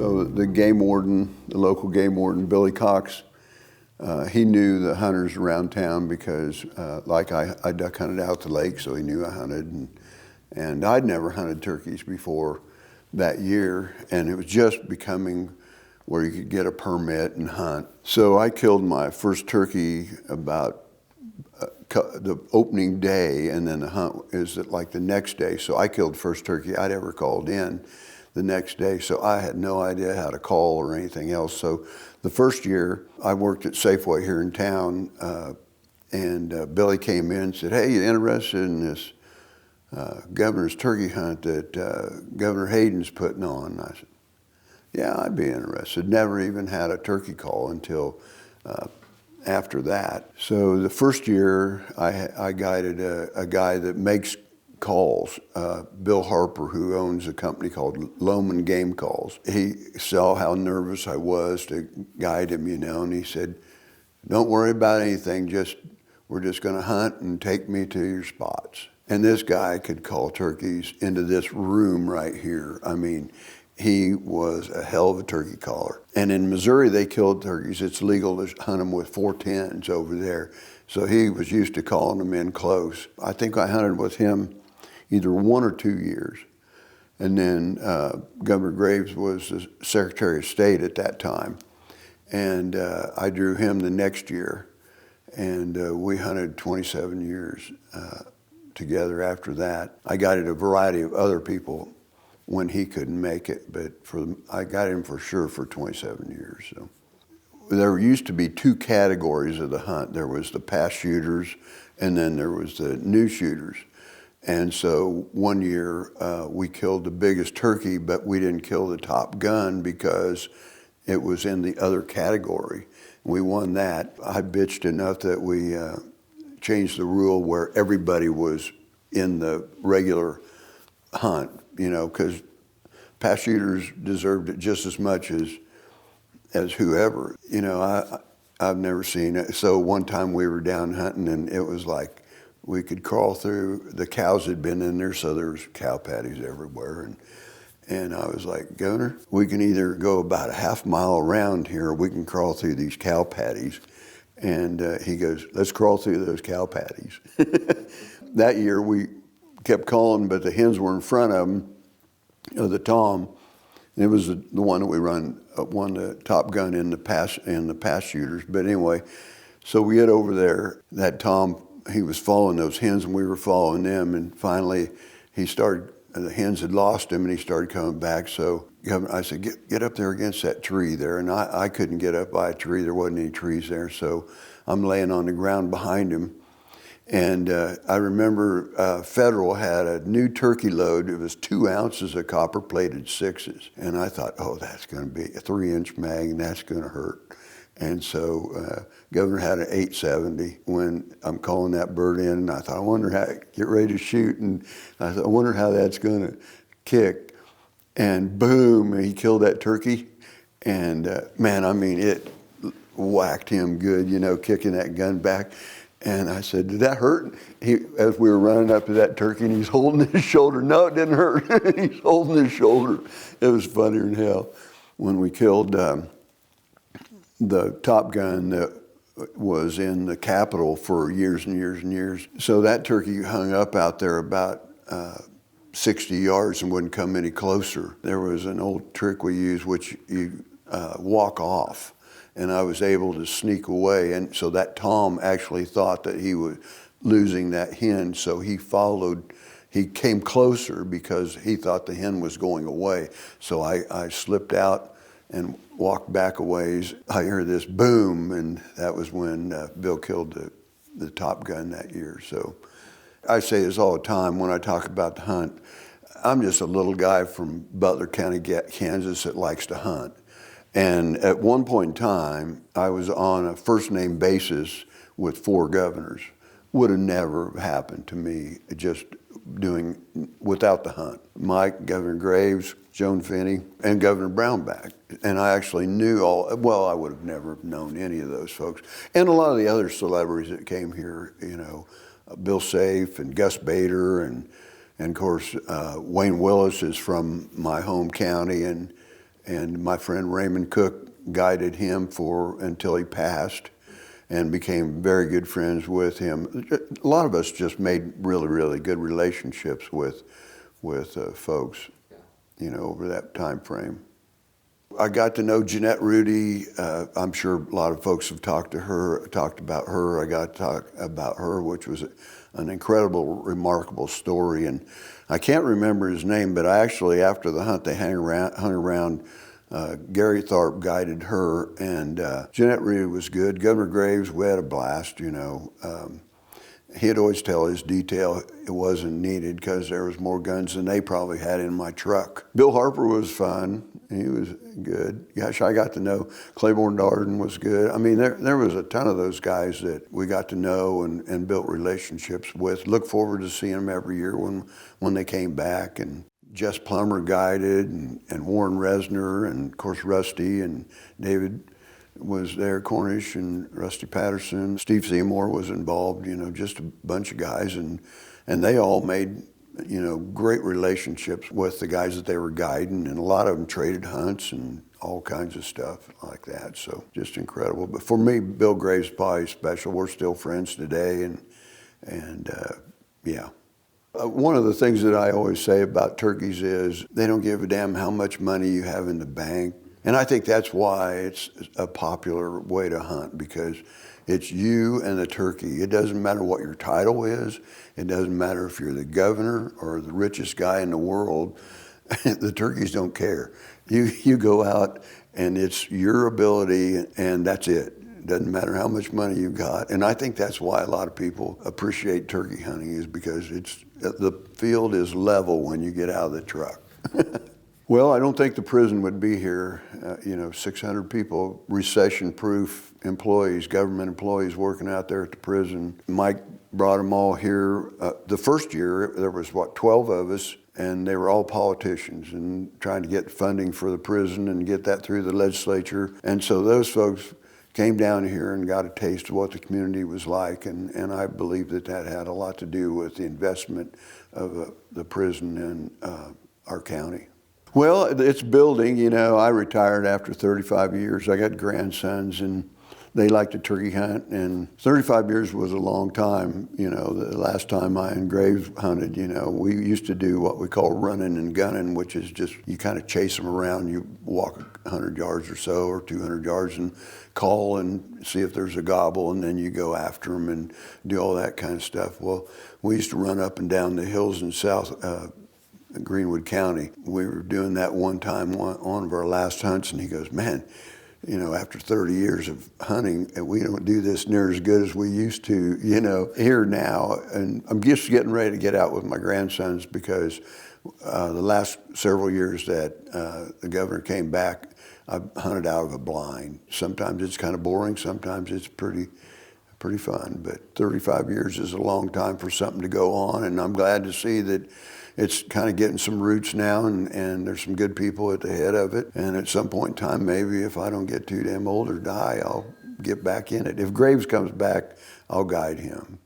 So the game warden, the local game warden, Billy Cox, he knew the hunters around town because, I duck hunted out the lake, so he knew I hunted, and I'd never hunted turkeys before that year, and it was just becoming where you could get a permit and hunt. So I killed my first turkey about the opening day, and then the hunt is like the next day. So I killed the first turkey I'd ever called in the next day. So I had no idea how to call or anything else. So the first year I worked at Safeway here in town, and Billy came in and said, "Hey, you interested in this governor's turkey hunt that Governor Hayden's putting on?" And I said, "Yeah, I'd be interested." Never even had a turkey call until after that. So the first year I guided a guy that makes calls, Bill Harper, who owns a company called Loman Game Calls. He saw how nervous I was to guide him, and he said, "Don't worry about anything, we're just gonna hunt and take me to your spots." And this guy could call turkeys into this room right here. I mean, he was a hell of a turkey caller. And in Missouri, they killed turkeys. It's legal to hunt them with 410s over there. So he was used to calling them in close. I think I hunted with him either 1 or 2 years. And then Governor Graves was the Secretary of State at that time. And I drew him the next year. And we hunted 27 years together after that. I guided a variety of other people when he couldn't make it, but I got him for sure for 27 years. So there used to be 2 categories of the hunt. There was the past shooters, and then there was the new shooters. And so one year we killed the biggest turkey, but we didn't kill the top gun because it was in the other category. We won that. I bitched enough that we changed the rule where everybody was in the regular hunt, because past shooters deserved it just as much as whoever. I've never seen it. So one time we were down hunting, and it was like we could crawl through. The cows had been in there, so there was cow patties everywhere. And I was like, "Governor, we can either go about a half mile around here, or we can crawl through these cow patties." And he goes, "Let's crawl through those cow patties." That year we kept calling, but the hens were in front of them, the tom. And it was the one that we won the top gun in the past shooters. But anyway, so we get over there. That tom, he was following those hens, and we were following them. And finally, the hens had lost him, and he started coming back. So I said, get up there against that tree there. And I couldn't get up by a tree. There wasn't any trees there. So I'm laying on the ground behind him. And I remember Federal had a new turkey load. It was 2 ounces of copper-plated 6s. And I thought, oh, that's going to be a 3-inch mag, and that's going to hurt. And so Governor had an 870 when I'm calling that bird in. And I thought, I wonder how, get ready to shoot. And I thought, I wonder how that's going to kick. And boom, he killed that turkey. And it whacked him good, kicking that gun back. And I said, "Did that hurt?" As we were running up to that turkey, and he's holding his shoulder. No, it didn't hurt. He's holding his shoulder. It was funnier than hell. When we killed the top gun that was in the Capitol for years and years and years. So that turkey hung up out there about 60 yards and wouldn't come any closer. There was an old trick we used, which you walk off. And I was able to sneak away. And so that tom actually thought that he was losing that hen. So he came closer because he thought the hen was going away. So I slipped out and walked back a ways. I heard this boom, and that was when Bill killed the top gun that year. So I say this all the time when I talk about the hunt. I'm just a little guy from Butler County, Kansas that likes to hunt. And at one point in time, I was on a first name basis with 4 governors. Would have never happened to me just doing without the hunt. Mike, Governor Graves, Joan Finney, and Governor Brownback. And I actually knew I would have never known any of those folks. And a lot of the other celebrities that came here, Bill Safe and Gus Bader, and of course, Wayne Willis is from my home county, and And my friend Raymond Cook guided him until he passed, and became very good friends with him. A lot of us just made really, really good relationships with folks, over that time frame. I got to know Jeanette Rudy. I'm sure a lot of folks have talked about her. I got to talk about her, which was an incredible, remarkable story. And I can't remember his name, but I actually, after the hunt, they hung around. Gary Tharp guided her, and Jeanette Rudy was good. Governor Graves, we had a blast, He'd always tell his detail it wasn't needed because there was more guns than they probably had in my truck. Bill Harper was fun. He was good. Gosh, I got to know Claiborne Darden was good. I mean, there was a ton of those guys that we got to know and built relationships with. Look forward to seeing them every year when they came back. And Jess Plummer guided, and Warren Resner, and of course Rusty and David was there, Cornish and Rusty Patterson. Steve Seymour was involved, just a bunch of guys, and they all made, great relationships with the guys that they were guiding, and a lot of them traded hunts and all kinds of stuff like that. So just incredible. But for me, Bill Graves is probably special. We're still friends today, and yeah. One of the things that I always say about turkeys is they don't give a damn how much money you have in the bank. And I think that's why it's a popular way to hunt, because it's you and the turkey. It doesn't matter what your title is. It doesn't matter if you're the governor or the richest guy in the world. The turkeys don't care. You go out and it's your ability, and that's it. It doesn't matter how much money you've got. And I think that's why a lot of people appreciate turkey hunting, is because the field is level when you get out of the truck. Well, I don't think the prison would be here. 600 people, recession-proof employees, government employees working out there at the prison. Mike brought them all here. The first year, there was, 12 of us, and they were all politicians and trying to get funding for the prison and get that through the legislature. And so those folks came down here and got a taste of what the community was like, and I believe that had a lot to do with the investment of the prison in our county. Well, it's building. I retired after 35 years. I got grandsons, and they like to turkey hunt, and 35 years was a long time. The last time I and Graves hunted, we used to do what we call running and gunning, which is just you kind of chase them around. You walk 100 yards or so, or 200 yards, and call and see if there's a gobble, and then you go after them and do all that kind of stuff. Well, we used to run up and down the hills in Greenwood County. We were doing that one time, one of our last hunts, and he goes, man, after 30 years of hunting, we don't do this near as good as we used to, here now. And I'm just getting ready to get out with my grandsons, because the last several years that the governor came back, I've hunted out of a blind. Sometimes it's kind of boring, sometimes it's pretty fun, but 35 years is a long time for something to go on, and I'm glad to see that it's kind of getting some roots now, and there's some good people at the head of it. And at some point in time, maybe if I don't get too damn old or die, I'll get back in it. If Graves comes back, I'll guide him.